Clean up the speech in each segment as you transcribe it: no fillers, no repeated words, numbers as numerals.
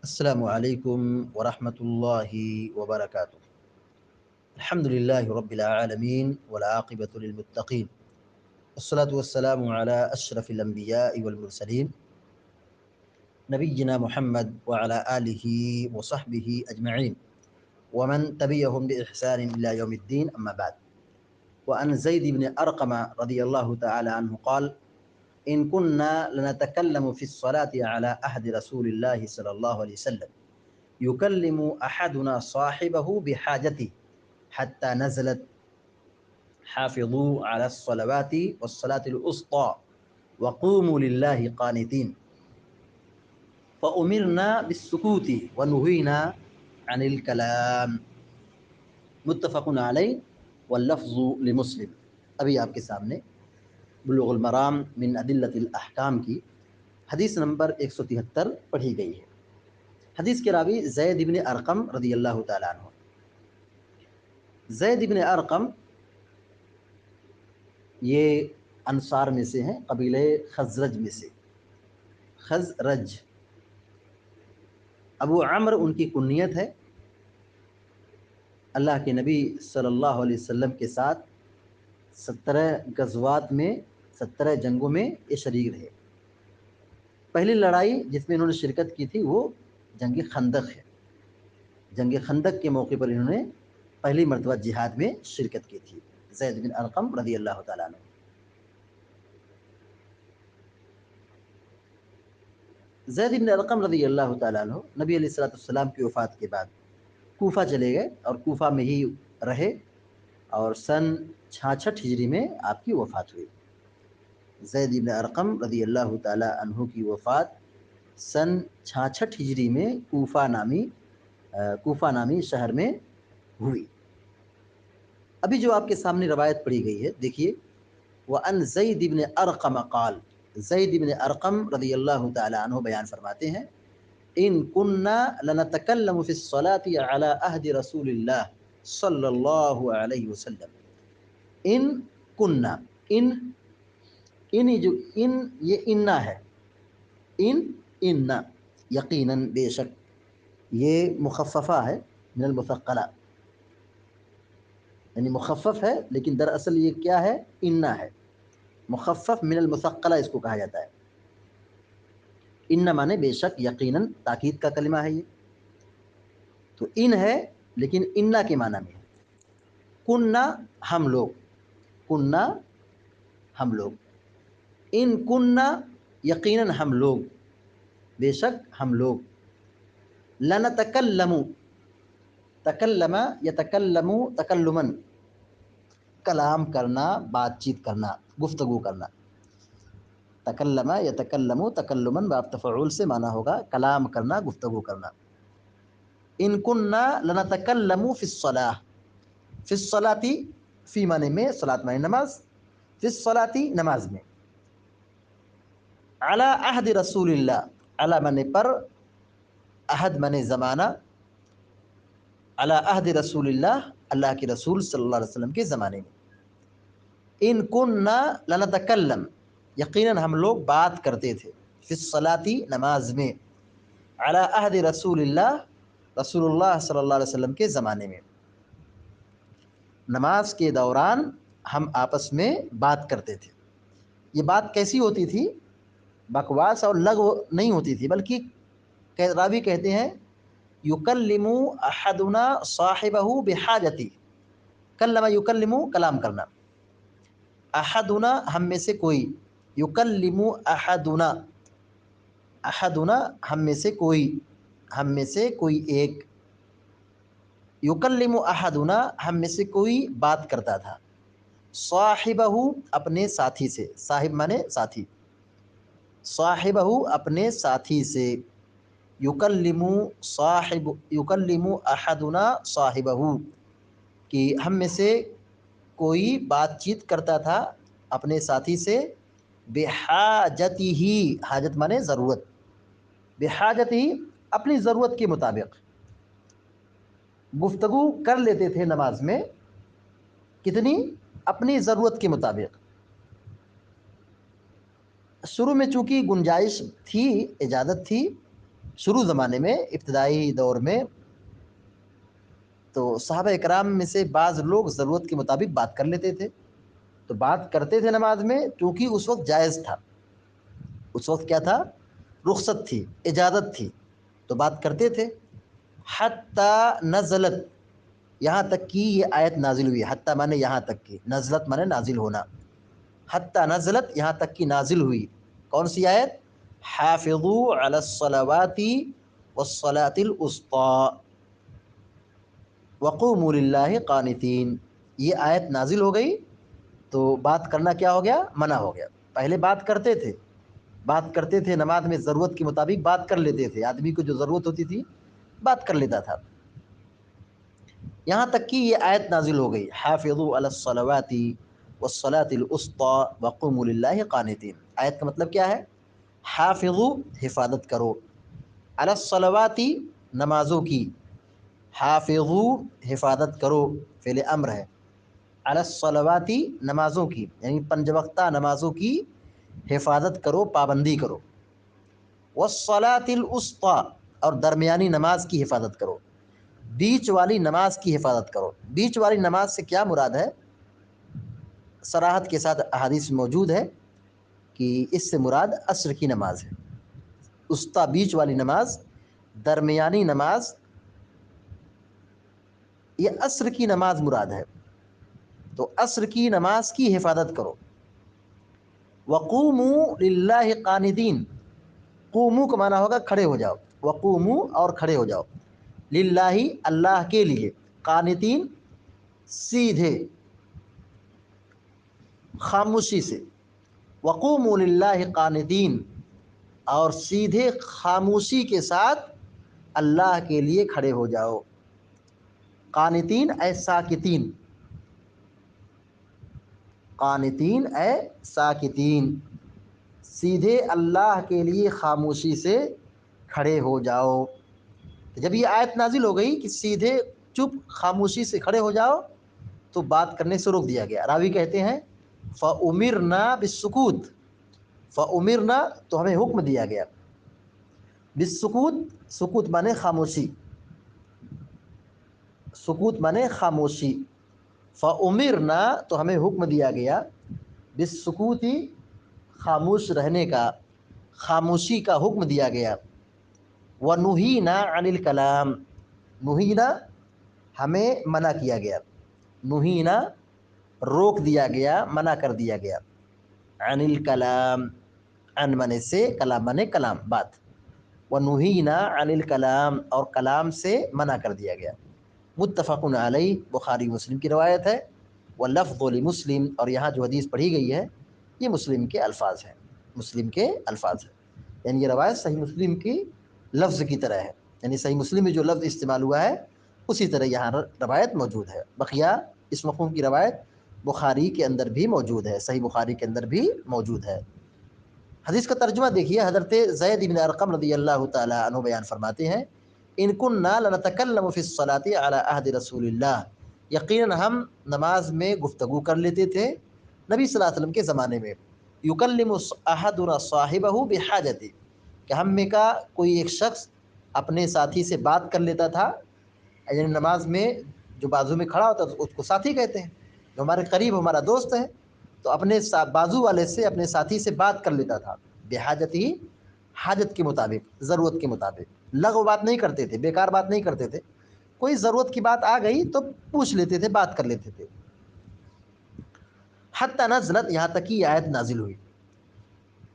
السلام علیکم ورحمۃ اللہ وبرکاتہ۔ الحمد للہ رب العالمین والعاقبۃ للمتقین، والصلاة والسلام علی اشرف الانبیاء والمرسلین، نبینا محمد وعلی آلہ وصحبہ اجمعین، ومن تبعهم بإحسان إلى يوم الدين، أما بعد. وعن زيد بن أرقم رضي الله تعالى عنه قال: إن كنا لنتكلم في الصلاة على عهد رسول الله صلى الله عليه وسلم يكلم أحدنا صاحبه بحاجته حتى نزلت: حافظوا على الصلوات والصلاة الوسطى وقوموا لله قانتين، فأمرنا بالسكوت ونهينا عن الكلام، متفق علیہ واللفظ لمسلم۔ ابھی آپ کے سامنے بلوغ المرام من ادلۃ الاحکام کی حدیث نمبر 173 پڑھی گئی ہے۔ حدیث کے راوی زید بن ارقم رضی اللہ تعالیٰ عنہ۔ زید بن ارقم یہ انصار میں سے ہیں، قبیلہ خزرج میں سے۔ خزرج، ابو عمر ان کی کنیت ہے۔ اللہ کے نبی صلی اللہ علیہ وسلم کے ساتھ 17 غزوات میں، 17 جنگوں میں یہ شریک رہے۔ پہلی لڑائی جس میں انہوں نے شرکت کی تھی وہ جنگ خندق ہے۔ جنگ خندق کے موقع پر انہوں نے پہلی مرتبہ جہاد میں شرکت کی تھی، زید بن ارقم رضی اللہ تعالیٰ عنہ۔ زید بن ارقم رضی اللہ تعالیٰ عنہ نبی علیہ الصلوۃ والسلام کی وفات کے بعد کوفہ چلے گئے اور کوفہ میں ہی رہے، اور سن 66 ہجری میں آپ کی وفات ہوئی۔ زید بن ارقم رضی اللہ تعالیٰ عنہ کی وفات سن 66 ہجری میں کوفہ نامی شہر میں ہوئی۔ ابھی جو آپ کے سامنے روایت پڑھی گئی ہے، دیکھیے، وَأَنْ زَيْدِ بْنِ أَرْقَمَ قال، زید بن ارقم رضی اللہ تعالیٰ عنہ بیان فرماتے ہیں: ان كنا لنتكلم في الصلاة على عهد رسول اللہ صلی اللہ علیہ وسلم۔ ان کننا، ان جو ان یہ انا ہے، انا یقیناً بے شک، یہ مخففہ ہے من المثقلہ، یعنی مخفف ہے لیکن دراصل یہ کیا ہے؟ انا ہے، مخفف من المثقلہ اس کو کہا جاتا ہے۔ ان مانے بے شک، یقیناً تاکید کا کلمہ ہے یہ، تو ان ہے لیکن انا کے معنی میں ہے۔ کننا ہم لوگ، کننا ہم لوگ، ان کننا یقیناً ہم لوگ، بے شک ہم لوگ، لنتکلم، تکلم یتکلم تکلما، کلام کرنا، بات چیت کرنا، گفتگو کرنا۔ تکلم یتکلم تکلما باب تفعول سے معنی ہوگا کلام کرنا، گفتگو کرنا۔ ان کننا لنتکلم فی الصلاۃ، فی الصلاۃ، فی معنی میں، صلاۃ معنی نماز، فی الصلاۃ نماز میں، علی عہد رسول اللہ، علی معنی پر، عہد معنی زمانہ، علی عہد رسول اللہ، اللہ کے رسول صلی اللہ علیہ وسلم کے زمانے میں۔ ان کننا لنتکلم، یقیناً ہم لوگ بات کرتے تھے، فی الصلاۃ نماز میں، علی عہد رسول اللہ، رسول اللہ صلی اللہ علیہ وسلم کے زمانے میں، نماز کے دوران ہم آپس میں بات کرتے تھے۔ یہ بات کیسی ہوتی تھی؟ بکواس اور لغو نہیں ہوتی تھی، بلکہ راوی کہتے ہیں یکلم احدنا صاحبہ بحاجتی، کلم یکلم کلام کرنا، احدنا ہم میں سے کوئی، یکلم احدنا، احدنا ہم میں سے کوئی، ہم میں سے کوئی ایک، یکلم احدنا ہم میں سے کوئی بات کرتا تھا، صاحبہ اپنے ساتھی سے، صاحب مانے ساتھی، صاحبہ اپنے ساتھی سے، یکلم صاحب، یکلم احدنا صاحبہ، کہ ہم میں سے کوئی بات چیت کرتا تھا اپنے ساتھی سے، بحاجتہ، حاجت مانے ضرورت، بحاجتہ اپنی ضرورت کے مطابق، گفتگو کر لیتے تھے نماز میں، کتنی؟ اپنی ضرورت کے مطابق۔ شروع میں چونکہ گنجائش تھی، اجازت تھی شروع زمانے میں ابتدائی دور میں تو صحابہ اکرام میں سے بعض لوگ ضرورت کے مطابق بات کر لیتے تھے، تو بات کرتے تھے نماز میں چونکہ اس وقت جائز تھا، اس وقت کیا تھا، رخصت تھی، اجازت تھی، تو بات کرتے تھے۔ حتی نزلت، یہاں تک کہ یہ آیت نازل ہوئی، حتی مانے یہاں تک کہ، نزلت مانے نازل ہونا، حتی نزلت یہاں تک کہ نازل ہوئی، کون سی آیت؟ حافظوا علی الصلوات والصلاة الوسطی وقوموا للہ قانتین، یہ آیت نازل ہو گئی تو بات کرنا کیا ہو گیا؟ منع ہو گیا۔ پہلے بات کرتے تھے نماز میں، ضرورت کے مطابق بات کر لیتے تھے، آدمی کو جو ضرورت ہوتی تھی بات کر لیتا تھا، یہاں تک کہ یہ آیت نازل ہو گئی، حافظوا علی الصلوات والصلاة الوسطی وقوموا للہ قانتین۔ آیت کا مطلب کیا ہے؟ حافظوا، حفاظت کرو، علی الصلوات، نمازوں کی، حافظوا، حفاظت کرو، فعل امر ہے، علی الصلوات، نمازوں کی، یعنی پنج وقتہ نمازوں کی حفاظت کرو، پابندی کرو، والصلاة الوسطی، اور درمیانی نماز کی حفاظت کرو، بیچ والی نماز کی حفاظت کرو۔ بیچ والی نماز سے کیا مراد ہے؟ صراحت کے ساتھ احادیث موجود ہے کہ اس سے مراد عصر کی نماز ہے، وسطی بیچ والی نماز، درمیانی نماز، یہ عصر کی نماز مراد ہے، تو عصر کی نماز کی حفاظت کرو۔ وقوموا للہ قانتین، قوموا کا معنی ہوگا کھڑے ہو جاؤ، وقوموا اور کھڑے ہو جاؤ، للہ اللہ کے لیے، قانتین سیدھے، خاموشی سے، وقوموا للہ قانتین، اور سیدھے خاموشی کے ساتھ اللہ کے لیے کھڑے ہو جاؤ، قانتین اے ساکتین، قانتین اے ساکتین، سیدھے اللہ کے لیے خاموشی سے کھڑے ہو جاؤ۔ جب یہ آیت نازل ہو گئی کہ سیدھے چپ خاموشی سے کھڑے ہو جاؤ، تو بات کرنے سے روک دیا گیا۔ راوی کہتے ہیں فَأُمِرْنَا بِالسُّكُوتِ، فَأُمِرْنَا، تو ہمیں حکم دیا گیا، بالسکوت، سکوت مانے خاموشی، سکوت مانے خاموشی، فَأُمِرْنَا، تو ہمیں حکم دیا گیا، بالسکوت، خاموش رہنے کا، خاموشی کا حکم دیا گیا، وَنُهِينَا عَنِ الْكَلَامِ، نُهِينَا ہمیں منع کیا گیا، نُهِينَا روک دیا گیا، منع کر دیا گیا، عن الکلام، عن منے سے، کلام منے کلام، بات، وَنُهِينَا عَنِ الْكَلَامِ، اور کلام سے منع کر دیا گیا۔ متفق علیہ، بخاری مسلم کی روایت ہے، واللفظ لمسلم، اور یہاں جو حدیث پڑھی گئی ہے یہ مسلم کے الفاظ ہیں، مسلم کے الفاظ ہیں، یعنی یہ روایت صحیح مسلم کی لفظ کی طرح ہے، یعنی صحیح مسلم میں جو لفظ استعمال ہوا ہے اسی طرح یہاں روایت موجود ہے۔ بقیہ اس مفہوم کی روایت بخاری کے اندر بھی موجود ہے، صحیح بخاری کے اندر بھی موجود ہے۔ حدیث کا ترجمہ دیکھیے، حضرت زید بن ارقم رضی اللہ تعالی عنہ بیان فرماتے ہیں، ان کننا لنتکلم فی الصلاۃ علی عہد رسول اللہ، یقیناً ہم نماز میں گفتگو کر لیتے تھے نبی صلی اللہ علیہ وسلم کے زمانے میں، یکلم احدنا صاحبہ بحاجتہ، کہ ہم میں کا کوئی ایک شخص اپنے ساتھی سے بات کر لیتا تھا، یعنی نماز میں جو بازو میں کھڑا ہوتا ہے اس کو ساتھی کہتے ہیں، جو ہمارے قریب ہمارا دوست ہے، تو اپنے بازو والے سے، اپنے ساتھی سے بات کر لیتا تھا، بحاجت ہی، حاجت کے مطابق، ضرورت کے مطابق، لغو بات نہیں کرتے تھے، بیکار بات نہیں کرتے تھے، کوئی ضرورت کی بات آ گئی تو پوچھ لیتے تھے، بات کر لیتے تھے۔ حتی نزلت، یہاں تک کہ یہ آیت نازل ہوئی،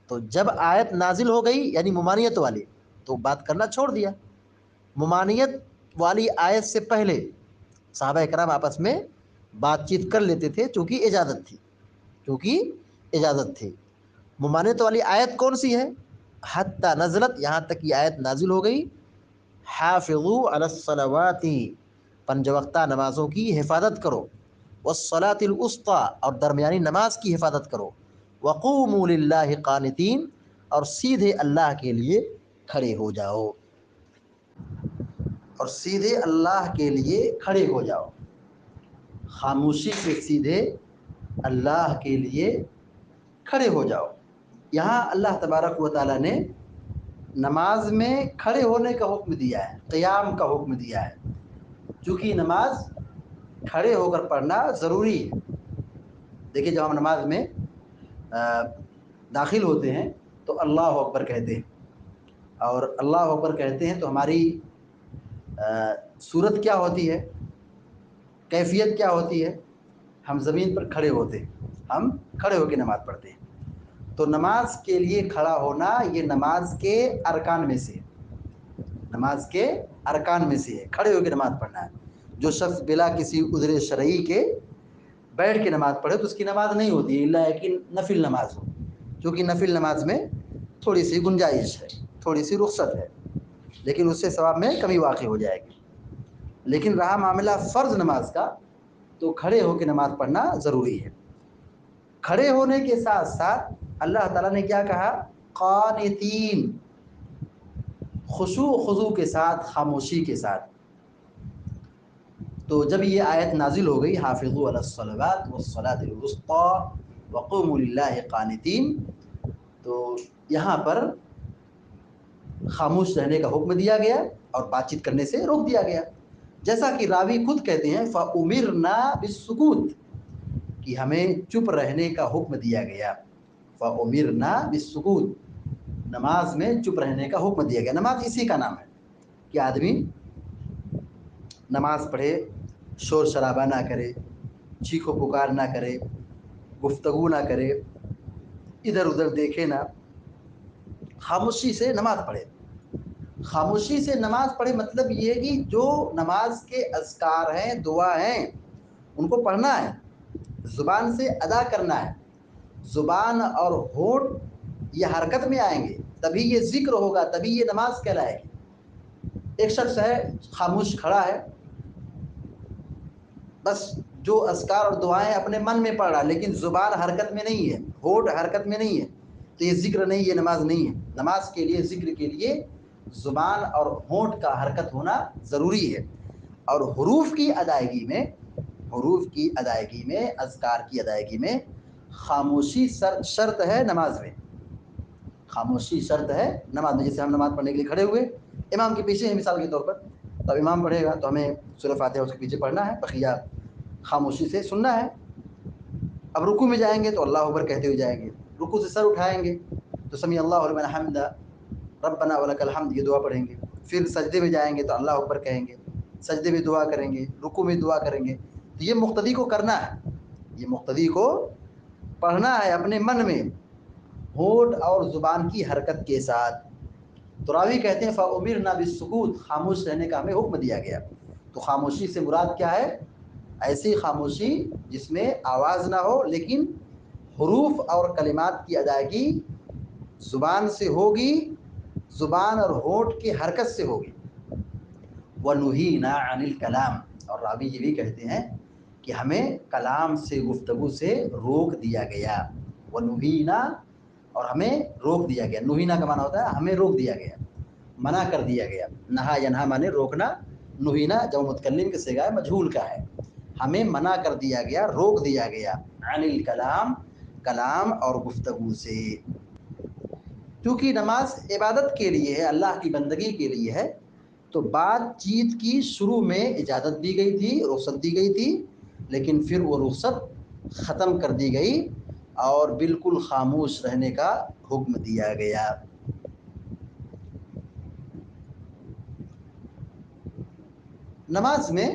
تو جب آیت نازل ہو گئی یعنی ممانعت والی، تو بات کرنا چھوڑ دیا۔ ممانعت والی آیت سے پہلے صحابہ اکرام آپس میں بات چیت کر لیتے تھے، چونکہ اجازت تھی، چونکہ اجازت تھی۔ ممانعت والی آیت کون سی ہے؟ حتی نزلت، یہاں تک یہ آیت نازل ہو گئی، حافظوا علی الصلوات، پنج وقتہ نمازوں کی حفاظت کرو، والصلاۃ الوسطی، اور درمیانی نماز کی حفاظت کرو، وقوموا للہ قانتین، اور سیدھے اللہ کے لیے کھڑے ہو جاؤ، اور سیدھے اللہ کے لیے کھڑے ہو جاؤ، خاموشی سے سیدھے اللہ کے لیے کھڑے ہو جاؤ۔ یہاں اللہ تبارک و تعالیٰ نے نماز میں کھڑے ہونے کا حکم دیا ہے، قیام کا حکم دیا ہے، چونکہ نماز کھڑے ہو کر پڑھنا ضروری ہے۔ دیکھیے جب ہم نماز میں داخل ہوتے ہیں تو اللہ اکبر کہتے ہیں، اور اللہ اکبر کہتے ہیں تو ہماری صورت کیا ہوتی ہے، کیفیت کیا ہوتی ہے؟ ہم زمین پر کھڑے ہوتے ہیں، ہم کھڑے ہو کے نماز پڑھتے ہیں۔ تو نماز کے لیے کھڑا ہونا یہ نماز کے ارکان میں سے، نماز کے ارکان میں سے ہے، کھڑے ہو کے نماز پڑھنا ہے۔ جو شخص بلا کسی عذر شرعی کے بیٹھ کے نماز پڑھے تو اس کی نماز نہیں ہوتی ہے، الا کہ نفل نماز ہو، کیونکہ نفل نماز میں تھوڑی سی گنجائش ہے، تھوڑی سی رخصت ہے، لیکن اس سے ثواب میں کمی واقع ہو جائے گی۔ لیکن رہا معاملہ فرض نماز کا تو کھڑے ہو کے نماز پڑھنا ضروری ہے۔ کھڑے ہونے کے ساتھ ساتھ اللہ تعالیٰ نے کیا کہا؟ قانتین، خشوع و خضوع کے ساتھ، خاموشی کے ساتھ۔ تو جب یہ آیت نازل ہو گئی حافظوا علی الصلوات والصلاۃ الوسطی وقوموا للہ قانتین، تو یہاں پر خاموش رہنے کا حکم دیا گیا اور بات چیت کرنے سے روک دیا گیا۔ جیسا کہ راوی خود کہتے ہیں فَأُمِرْنَا بِالسُّكُوتِ، کہ ہمیں چپ رہنے کا حکم دیا گیا۔ فَأُمِرْنَا بِالسُّكُوتِ، نماز میں چپ رہنے کا حکم دیا گیا۔ نماز اسی کا نام ہے کہ آدمی نماز پڑھے، شور شرابہ نہ کرے، چیخ و پکار نہ کرے، گفتگو نہ کرے، ادھر ادھر دیکھے نہ، خاموشی سے نماز پڑھے۔ خاموشی سے نماز پڑھے مطلب یہ کہ جو نماز کے اذکار ہیں، دعا ہیں، ان کو پڑھنا ہے، زبان سے ادا کرنا ہے۔ زبان اور ہونٹ یہ حرکت میں آئیں گے تبھی یہ ذکر ہوگا، تبھی یہ نماز کہلائے گی۔ ایک شخص ہے خاموش کھڑا ہے، بس جو اذکار اور دعائیں اپنے من میں پڑھ رہا ہے، لیکن زبان حرکت میں نہیں ہے، ہونٹ حرکت میں نہیں ہے، تو یہ ذکر نہیں، یہ نماز نہیں ہے۔ نماز کے لیے، ذکر کے لیے زبان اور ہونٹ کا حرکت ہونا ضروری ہے۔ اور حروف کی ادائیگی میں، حروف کی ادائیگی میں، اذکار کی ادائیگی میں خاموشی شرط ہے نماز میں، خاموشی شرط ہے نماز میں۔ جیسے ہم نماز پڑھنے کے لیے کھڑے ہوئے، امام کے پیچھے ہیں مثال کے طور پر، تب امام پڑھے گا تو ہمیں سورہ فاتحہ اس کے پیچھے پڑھنا ہے، بقیہ خاموشی سے سننا ہے۔ اب رکوع میں جائیں گے تو اللہ اکبر کہتے ہوئے جائیں گے، رکوع سے سر اٹھائیں گے تو سمیع اللہ لمن حمدہ ربنا ولک الحمد، یہ دعا پڑھیں گے۔ پھر سجدے میں جائیں گے تو اللہ اکبر کہیں گے، سجدے میں دعا کریں گے، رکوع میں دعا کریں گے۔ تو یہ مقتدی کو کرنا ہے، یہ مقتدی کو پڑھنا ہے اپنے من میں، ہونٹ اور زبان کی حرکت کے ساتھ۔ تو راوی کہتے ہیں فَأُمِرْنَا بِالسُّكُوتِ، خاموش رہنے کا ہمیں حکم دیا گیا۔ تو خاموشی سے مراد کیا ہے؟ ایسی خاموشی جس میں آواز نہ ہو، لیکن حروف اور کلمات کی ادائیگی زبان سے ہوگی، زبان اور ہونٹ کی حرکت سے ہوگی۔ وَنُهِينَا عَنِ الْكَلَامِ، اور راوی یہ بھی کہتے ہیں کہ ہمیں کلام سے، گفتگو سے روک دیا گیا۔ وَنُهِينَا، اور ہمیں روک دیا گیا۔ نُهِينَا کا معنی ہوتا ہے ہمیں روک دیا گیا، منع کر دیا گیا۔ نہا ینہا مانے روکنا، نُهِينَا جمع متکلم کے صیغہ مجہول کا ہے، ہمیں منع کر دیا گیا، روک دیا گیا۔ عن الکلام، کلام اور گفتگو سے، کیونکہ نماز عبادت کے لیے ہے، اللہ کی بندگی کے لیے ہے، تو بات چیت کی شروع میں اجازت دی گئی تھی، رخصت دی گئی تھی، لیکن پھر وہ رخصت ختم کر دی گئی اور بالکل خاموش رہنے کا حکم دیا گیا۔ نماز میں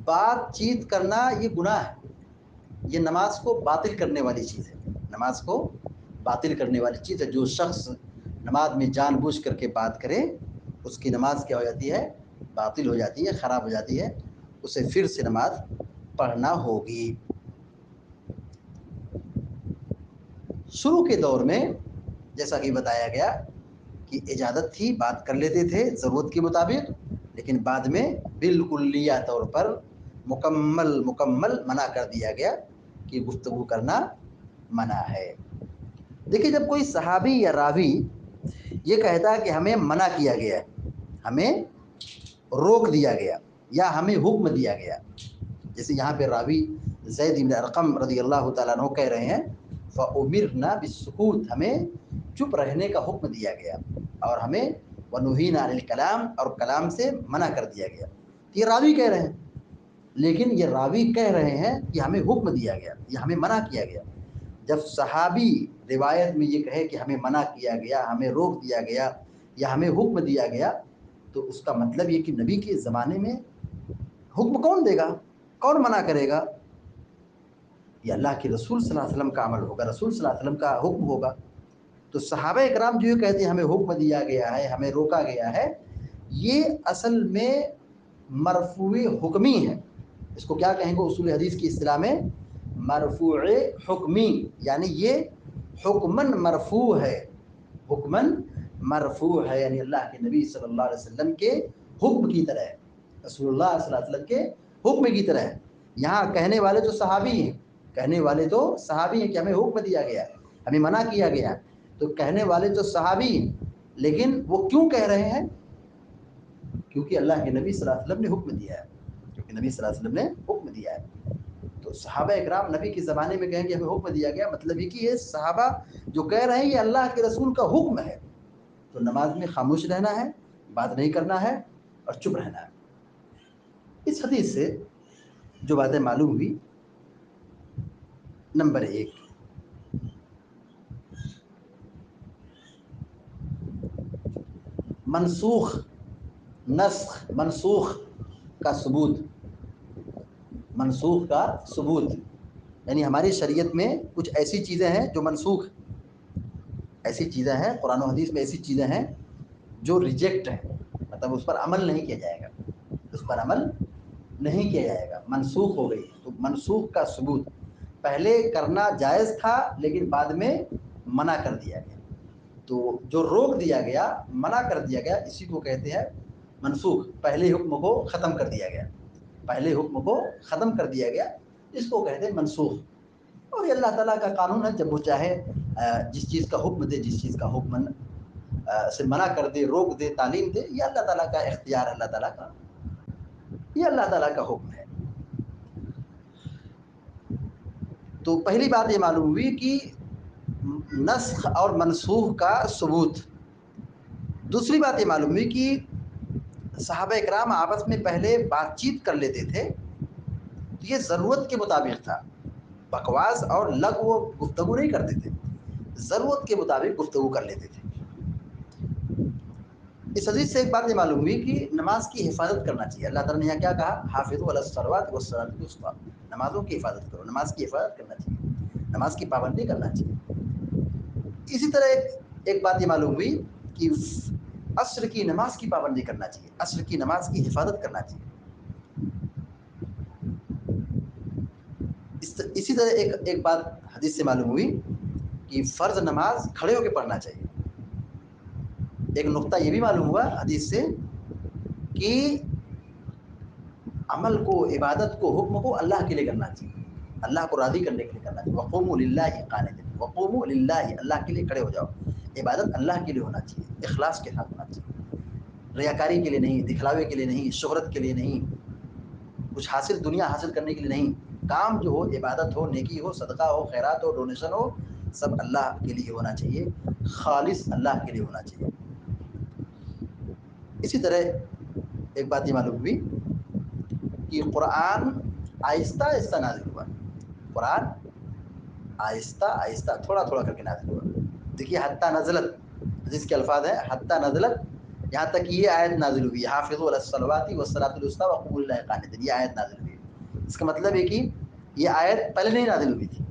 بات چیت کرنا یہ گناہ ہے، یہ نماز کو باطل کرنے والی چیز ہے، نماز کو باطل کرنے والی چیز ہے۔ جو شخص نماز میں جان بوجھ کر کے بات کرے اس کی نماز کیا ہو جاتی ہے؟ باطل ہو جاتی ہے، خراب ہو جاتی ہے، اسے پھر سے نماز پڑھنا ہوگی۔ شروع کے دور میں جیسا کہ بتایا گیا کہ اجازت تھی، بات کر لیتے تھے ضرورت کے مطابق، لیکن بعد میں بالکلیہ طور پر مکمل منع کر دیا گیا کہ گفتگو کرنا منع ہے۔ دیکھیے جب کوئی صحابی یا راوی یہ کہتا ہے کہ ہمیں منع کیا گیا ہے، ہمیں روک دیا گیا یا ہمیں حکم دیا گیا، جیسے یہاں پہ راوی زید بن ارقم رضی اللہ تعالیٰ عنہ کہہ رہے ہیں فَأُمِرْنَا بِالسُّكُوتِ، ہمیں چپ رہنے کا حکم دیا گیا۔ اور ہمیں ونہینا عن الکلام، اور کلام سے منع کر دیا گیا. یہ راوی کہہ رہے ہیں، لیکن یہ راوی کہہ رہے ہیں کہ ہمیں حکم دیا گیا، یہ ہمیں منع کیا گیا. جب صحابی روایت میں یہ کہے کہ ہمیں منع کیا گیا، ہمیں روک دیا گیا یا ہمیں حکم دیا گیا، تو اس کا مطلب یہ کہ نبی کے زمانے میں حکم کون دے گا، کون منع کرے گا؟ یہ اللہ کے رسول صلی اللہ علیہ وسلم کا عمل ہوگا، رسول صلی اللہ علیہ وسلم کا حکم ہوگا. تو صحابہ اکرام جو یہ کہتے ہیں ہمیں حکم دیا گیا ہے، ہمیں روکا گیا ہے، یہ اصل میں مرفوع حکمی ہے. اس کو کیا کہیں گے اصول حدیث کی اصطلاح میں؟ مرفوع حکمی، یعنی یہ حکمن مرفوع ہے، حکمن مرفوع ہے، یعنی اللہ کے نبی صلی اللہ علیہ وسلم کے حکم کی طرح ہے، رسول اللہ صلی اللہ علیہ وسلم کے حکم کی طرح ہے. یہاں کہنے والے تو صحابی ہیں، کہنے والے تو صحابی ہیں کہ ہمیں حکم دیا گیا، ہمیں منع کیا گیا. تو کہنے والے تو صحابی ہیں، لیکن وہ کیوں کہہ رہے ہیں؟ کیونکہ اللہ کے نبی صلی اللہ علیہ وسلم نے حکم دیا ہے، کیونکہ نبی صلی اللہ علیہ وسلم نے حکم دیا ہے. تو صحابہ اکرام نبی کے زمانے میں کہیں گے ہمیں حکم دیا گیا، مطلب یہ کہ یہ صحابہ جو کہہ رہے ہیں یہ اللہ کے رسول کا حکم ہے. تو نماز میں خاموش رہنا ہے، بات نہیں کرنا ہے اور چپ رہنا ہے. اس حدیث سے جو باتیں معلوم ہوئی، نمبر 1، منسوخ کا ثبوت، منسوخ کا ثبوت، یعنی ہماری شریعت میں کچھ ایسی چیزیں ہیں جو منسوخ، ایسی چیزیں ہیں قرآن و حدیث میں، ایسی چیزیں ہیں جو ریجیکٹ ہیں، مطلب اس پر عمل نہیں کیا جائے گا، اس پر عمل نہیں کیا جائے گا، منسوخ ہو گئی. تو منسوخ کا ثبوت، پہلے کرنا جائز تھا لیکن بعد میں منع کر دیا گیا. تو جو روک دیا گیا، منع کر دیا گیا، اسی کو کہتے ہیں منسوخ. پہلے حکم کو ختم کر دیا گیا، پہلے حکم کو ختم کر دیا گیا، اس کو کہتے ہیں منسوخ. اور یہ اللہ تعالیٰ کا قانون ہے، جب وہ چاہے جس چیز کا حکم دے، جس چیز کا حکم سے منع کر دے، روک دے، تعلیم دے، یہ اللہ تعالیٰ کا اختیار ہے، اللہ تعالیٰ کا، یہ اللہ تعالیٰ کا حکم ہے. تو پہلی بات یہ معلوم ہوئی کہ نسخ اور منسوخ کا ثبوت. دوسری بات یہ معلوم ہوئی کہ صحابہ اکرام آپس میں پہلے بات چیت کر لیتے تھے، تو یہ ضرورت کے مطابق تھا، بکواس اور لغو گفتگو نہیں کرتے تھے، ضرورت کے مطابق گفتگو کر لیتے تھے. اس حدیث سے ایک بات یہ معلوم ہوئی کہ نماز کی حفاظت کرنا چاہیے. اللہ تعالیٰ نے یہاں کیا کہا؟ حافظوا علی الصلوات والصلاۃ الوسطیٰ، نمازوں کی حفاظت کرو، نماز کی حفاظت کرنا چاہیے، نماز کی پابندی کرنا چاہیے. اسی طرح ایک بات یہ معلوم ہوئی کہ عصر کی نماز کی پابندی کرنا چاہیے، عصر کی نماز کی حفاظت کرنا چاہیے. اسی طرح ایک بات حدیث سے معلوم ہوئی کہ فرض نماز کھڑے ہو کے پڑھنا چاہیے. ایک نقطہ یہ بھی معلوم ہوا حدیث سے کہ عمل کو، عبادت کو، حکم کو اللہ کے لیے کرنا چاہیے، اللہ کو راضی کرنے کے لیے کرنا چاہیے. وقوموا للہ قانتین، وقوموا للہ، اللہ کے لیے کھڑے ہو جاؤ. عبادت اللہ کے لیے ہونا چاہیے، اخلاص کے ساتھ ہونا چاہیے، ریاکاری کے لیے نہیں، دکھلاوے کے لیے نہیں، شہرت کے لیے نہیں، کچھ حاصل، دنیا حاصل کرنے کے لیے نہیں. کام جو ہو، عبادت ہو، نیکی ہو، صدقہ ہو، خیرات ہو، ڈونیشن ہو، سب اللہ کے لیے ہونا چاہیے، خالص اللہ کے لیے ہونا چاہیے. اسی طرح ایک بات یہ معلوم ہوئی کہ قرآن آہستہ آہستہ نازل ہوا، قرآن آہستہ آہستہ، تھوڑا تھوڑا کر کے نازل ہوا. دیکھیے حتیٰ نزلت، حدیث کے الفاظ ہیں حتیٰ نزلت، یہاں تک یہ آیت نازل ہوئی، حافظوا علی الصلوات والصلاۃ الوسطیٰ وقوموا للہ قانتین، یہ آیت نازل ہوئی. اس کا مطلب ہے کہ یہ آیت پہلے نہیں نازل ہوئی تھی،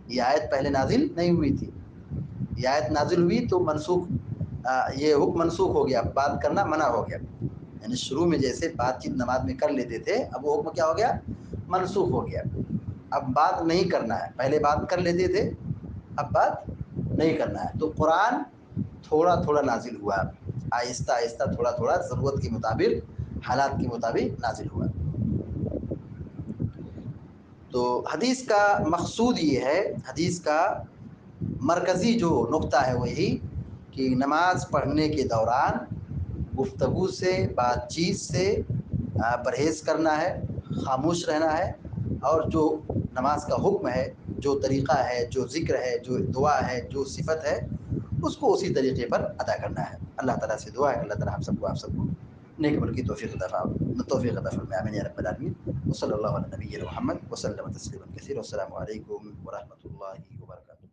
یہ آیت پہلے نازل نہیں ہوئی تھی. یہ آیت نازل ہوئی تو منسوخ، یہ حکم منسوخ ہو گیا، بات کرنا منع ہو گیا. یعنی شروع میں جیسے بات چیت نماز میں کر لیتے تھے، اب وہ حکم کیا ہو گیا؟ منسوخ ہو گیا. اب بات نہیں کرنا ہے، پہلے بات کر لیتے تھے، اب بات نہیں کرنا ہے. تو قرآن تھوڑا تھوڑا نازل ہوا، آہستہ آہستہ، تھوڑا تھوڑا، ضرورت کے مطابق، حالات کے مطابق نازل ہوا. تو حدیث کا مقصود یہ ہے، حدیث کا مرکزی جو نقطہ ہے وہ یہی کہ نماز پڑھنے کے دوران گفتگو سے، بات چیت سے پرہیز کرنا ہے، خاموش رہنا ہے، اور جو نماز کا حکم ہے، جو طریقہ ہے، جو ذکر ہے، جو دعا ہے، جو صفت ہے، اس کو اسی طریقے پر ادا کرنا ہے. اللہ تعالیٰ سے دعا ہے کہ اللہ تعالیٰ آپ سب کو نیک عمل کی توفیق عطا فرمائے، آمین یا رب العالمین۔ وصلی اللہ علی نبی محمد وسلم تسلیما کثیرا، والسلام علیکم ورحمۃ اللہ وبرکاتہ۔